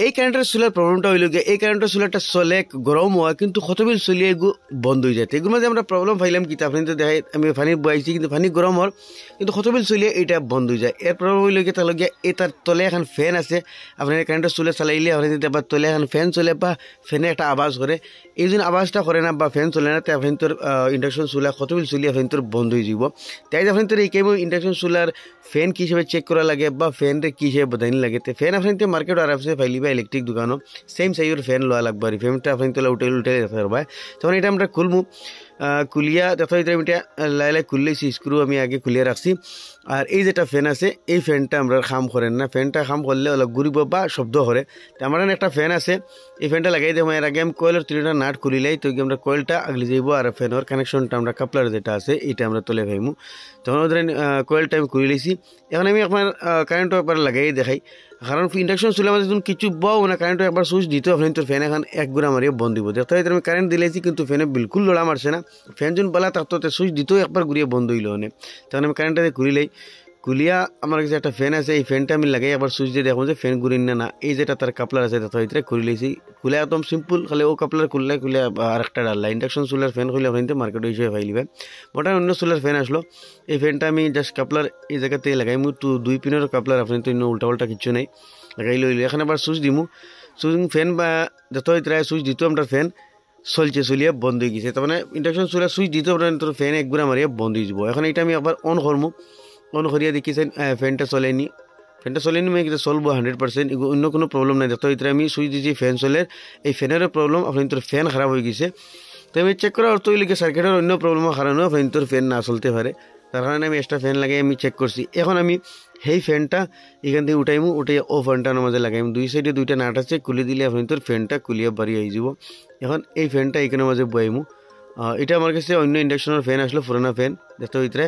এই কারেন্টের চুলার প্রবলেমটা হইল গিয়ে এই কারেন্টের চুলাটা চলে গরম হয় কিন্তু কতবিল চলিয়ে এগু বন্ধ হয়ে যায় এগুলো মাঝে আমরা প্রবলেম পাইলাম কি আপনি তো দেখাই আমি পানি বয়াইছি কিন্তু পানি গরম হল কিন্তু কতবিল চলিয়ে এটা বন্ধ হয়ে যায় এর প্রবলেম হইল গিয়ে তাহলে গিয়ে এটার তলে এখন ফ্যান আছে আপনার কারেন্টের চুলা চালাইলে আপনি যদি আবার তলে এখন ফ্যান চলে বা ফ্যানে একটা আওয়াজ করে এই জন্য আওয়াজটা করে না বা ফ্যান চলে না তাই আপনি তোর ইন্ডাকশন চুলা কতবিল চলিয়ে আপনি তোর বন্ধ হয়ে যাব তাই আপনি তোর এই কেমন ইন্ডাকশন চুলার ফ্যান কী হিসেবে চেক করা লাগে বা ফ্যানরে কী হিসেবে বদানি লাগে তো ফ্যান আপনি তো মার্কেট আরামসে ফাইলিবা ইলেকট্রিক দোকানও সেম সাইজের ফ্যান লওয়া লাগবে আর ফ্যানটা আপনি তোলা উঠে রাখতে পারবা তখন এটা আমরা খুলবো খুলিয়া দেখো এটা আমি লাই খুললেছি স্ক্রু আমি আগে খুলিয়ে রাখছি আর এই যেটা ফ্যান আছে এই ফ্যানটা আমরা খাম করেন না ফ্যানটা খাম করলে অলপ ঘুরিব বা শব্দ করে তো আমার একটা ফ্যান আছে এই ফ্যানটা লাগাই দেবো এর আগে আমি কয়েলের 3টা নাট খুলিলাই তো আমরা কয়েলটা আগলে যাইব আর ফ্যানের কানেকশনটা আমরা কাপলার যেটা আছে এটা আমরা তুলে ভাইমু তখন ধরেন কয়েলটা আমি খুলে লিছি এখন আমি আপনার কারেন্টও একবার লাগাই দেখাই কারণ ইন্ডাকশন চুলা মাঝে যখন কিছু বাও না কারেন্টও একবার সুইচ দিতে আপনি তোর ফ্যান এখন এক গুড়া মারিয়ে বন্ধ দিব দেখতে হয় আমি কারেন্ট দিলেছি কিন্তু ফ্যানে বিলকুল লড়া মারছে না ফ্যান যখন বলা থাকতো সুইচ দিতেও একবার ঘুরিয়ে বন্ধ হইল না তখন আমি কারেন্টটাতে ঘুরিলাই কুলিয়া আমার কাছে একটা ফ্যান আছে এই ফ্যানটা আমি লাগাই আবার সুইচ দিয়ে দেখুন যে ফ্যান ঘুরিন না এই যেটা তার কাপলার আছে তার ভিতরে খুলে লিছি খুলে একদম সিম্পল খালি ও কাপলার খুললে আর একটা ডাল্লা ইন্ডাকশন চুলার ফ্যান খুলে আপনি মার্কেটে হিসেবে ফাইলিবে মোটা অন্য চুলার ফ্যান আসলো এই ফ্যানটা আমি জাস্ট কাপলার এই জায়গাতে লাগাই মু 2 পিনের কাপলার আপনি তো উল্টা পাল্টা কিছু নেই লাগাই লইলি এখন আবার সুইচ দিমু সুইচ ফ্যান বা যত ভিতরে সুইচ দিত আমরা ফ্যান চলছে চলিয়ে বন্ধ হয়ে গেছে তার মানে ইন্ডাকশন চুলা সুইচ দিতে আপনার তোর ফ্যান এক গুড়া মারিয়ে বন্ধ হয়ে যাব এখন এটা আমি আবার অন করবো অন করিয়া দেখিছেন ফ্যানটা চলেনি মানে কিন্তু চলবো 100% অন্য কোনো প্রবলেম নাই দেখো এটা আমি সুইচ দিয়েছি ফ্যান চলে এই ফ্যানেরও প্রবলেম আপনার তোর ফ্যান খারাপ হয়ে গেছে তো আমি চেক করার অর্থ হইলে সার্কিটের অন্য প্রবলেমের কারণেও আপনার তোর ফ্যান না চলতে পারে তার কারণে আমি এক্সট্রা ফ্যান লাগাই আমি চেক করছি এখন আমি সেই ফ্যানটা এখান থেকে উঠাইমু উঠে ও ফ্যানটার মাঝে লাগাইম দুই সাইডে 2টা নাট আছে খুলে দিলে আপনি তোর ফ্যানটা খুলিয়ে বাড়ি আই যাব এখন এই ফ্যানটা এখানে মাঝে বয়াইমু এটা আমার কাছে অন্য ইন্ডাকশনের ফ্যান আসলো পুরানা ফ্যান দেখতে ভিতরে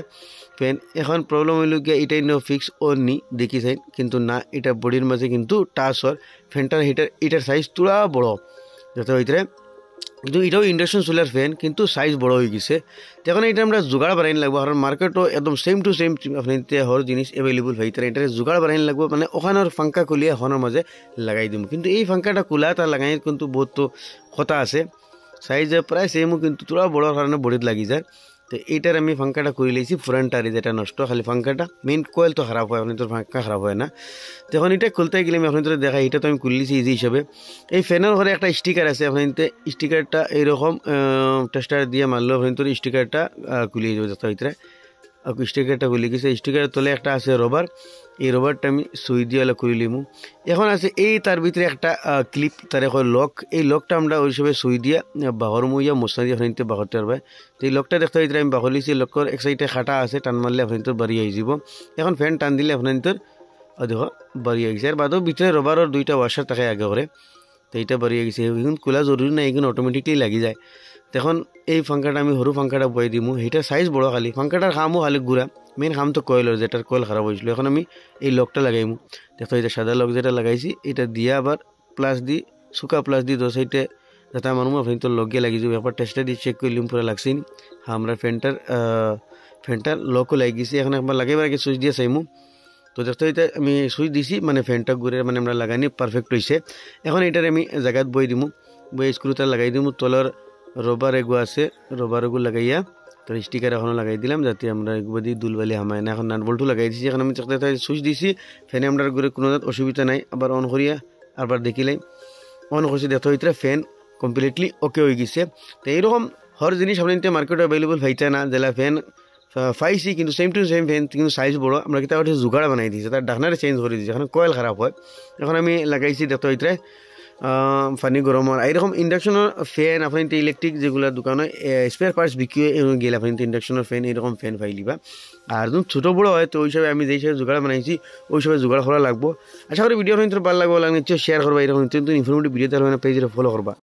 ফ্যান এখন প্রবলেম হইল গিয়ে এটাই ফিক্স অন নি দেখি চাই কিন্তু না এটা বডির মাঝে কিন্তু টাচ হর ফ্যানটার এটার সাইজ তুলা বড় দেখতে ভিতরে কিন্তু এটাও ইন্ডাকশন চুলার ফ্যান কিন্তু সাইজ বড় হয়ে গেছে তখন এটা আমরা জোগাড় বানাইন লাগবো কারণ মার্কেটও একদম সেম টু সেম আপনি হর জিনিস এভেলেবল হয়ে তারা এটা জোগাড় বানাইন লাগবো মানে ওখানের ফাঙ্কা খুলিয়ে হনের মাঝে লাগাই দিব কিন্তু এই ফাঙ্কাটা খোলা তার লাগাই কিন্তু বহুত কথা আছে সাইজ প্রায় সেমও কিন্তু তোরা বড় কারণে বডিত লাগি যায় তো এইটার আমি ফাঙ্কাটা করে লিয়েছি ফ্রন্টারি যেটা নষ্ট খালি ফাঙ্কাটা মেইন কোয়েল তো খারাপ হয় আপনি তোর ফাঙ্কা খারাপ হয় না তখন এটা খুলতে গেলে আমি আপনি তোর দেখাই এটা তো আমি খুললিছি ইজি হিসাবে এই ফ্যানের ঘরে একটা স্টিকার আছে আপনি স্টিকারটা এইরকম টেস্টার দিয়ে মারলো আপনি তোর স্টিকারটা খুলিয়ে যাবে যত ভিতরে স্টিকারটা খুলে গেছে স্টিকারের তলে একটা আছে রবার এই রবারটা আমি সুই দিয়ে খুলে লিমু এখন আছে এই তার ভিতরে একটা ক্লিপ তার এখন লক এই লকটা আমরা ওই হিসেবে সুই দিয়া বাহর মুইয়া মশলা দিয়ে আপনি বাহরতে পারবে তো এই লকটা দেখতে ভিতরে আমি বাহর লিছি লকর এক সাইডে খাটা আছে টান মারলে আপনি তোর বাড়ি আই যাব এখন ফ্যান টান দিলে আপনি তোর দেখো বাড়ি আই গেছে আর বাদেও ভিতরে রবারের 2টা ওয়াশার থাকে আগে করে তো এইটা বাড়ি গেছে এখন খোলা জরুরি না এখন অটোমেটিকলি লাগি যায় তখন এই ফাঙ্কাটা আমি সরু ফাঙ্কাটা বয়ে দিমু সেইটার সাইজ বড় খালি ফাঙ্কাটার খামও খালি ঘুরা মেইন খাম তো কয়েলের যেটার কয়েল খারাপ হয়েছিল এখন আমি এই লকটা লাগাইমু দেখো এটা সাদা লক যেটা লাগাইছি এটা দিয়ে আবার plus the Sukha plus the দো সাইডে যাতে আমার আপনি তো লগে লাগি যাবে ব্যাপার টেস্টে দিয়ে চেক করলিম পুরো লাগছি আমরা ফ্যানটার লকও লাগি গেছি এখন একবার লাগাইবার আগে সুইচ দিয়ে চাইমু তো দেখতে এটা আমি সুইচ দিছি মানে ফ্যানটা ঘুরে মানে আমরা লাগাইনি পারফেক্ট হয়েছে এখন এটার আমি জায়গাত বই দিমু বই স্ক্রুটা লাগাই দিমু তলার রবার এগু আছে রবার এগু লাগাইয়া তার স্টিকার এখনও লাগাই দিলাম যাতে আমরা এগুলো দিয়ে দুলবালি হামায় না এখন নাট বল্টু লাগাই দিছি এখন আমি সুইচ দিছি ফ্যানে আমরা ঘুরে কোনো অসুবিধা নাই আবার অন করিয়া আবার দেখিলাই অন করছি দেখতে ভিতরে ফ্যান কমপ্লিটলি ওকে হয়ে গেছে তো এইরকম হর জিনিস আপনি মার্কেটে অ্যাভেলেবল হইতে না যেটা ফ্যান পাইছি কিন্তু সেম টু সেম ফ্যান কিন্তু সাইজ বড় আমরা কিন্তু একটা জোগাড় বানাই দিয়েছি তার ডাকনারে চেঞ্জ করে দিয়েছি এখন কয়েল খারাপ হয় এখন আমি লাগাইছি দেখতে ভিতরে পানি গরম আর এইরকম ইন্ডাকশনের ফ্যান আপনি ইলেকট্রিক যেগুলো দোকানে স্পেয়ার পার্টস বিক্রি গেলে আপনি ইন্ডাকশনের ফ্যান এরকম ফ্যান পাইলিবা আর যখন ছোটো বড়ো হয় তো ওই হিসাবে আমি যেই হিসাবে জোগাড় বানাইছি ওই হিসাবে জোগাড় করা লাগবো আশা করি ভিডিও ভালো লাগবে নিশ্চয় শেয়ার করবা এরকম ইনফরমেটিভ ভিডিও তাহলে পেজে ফলো করবা।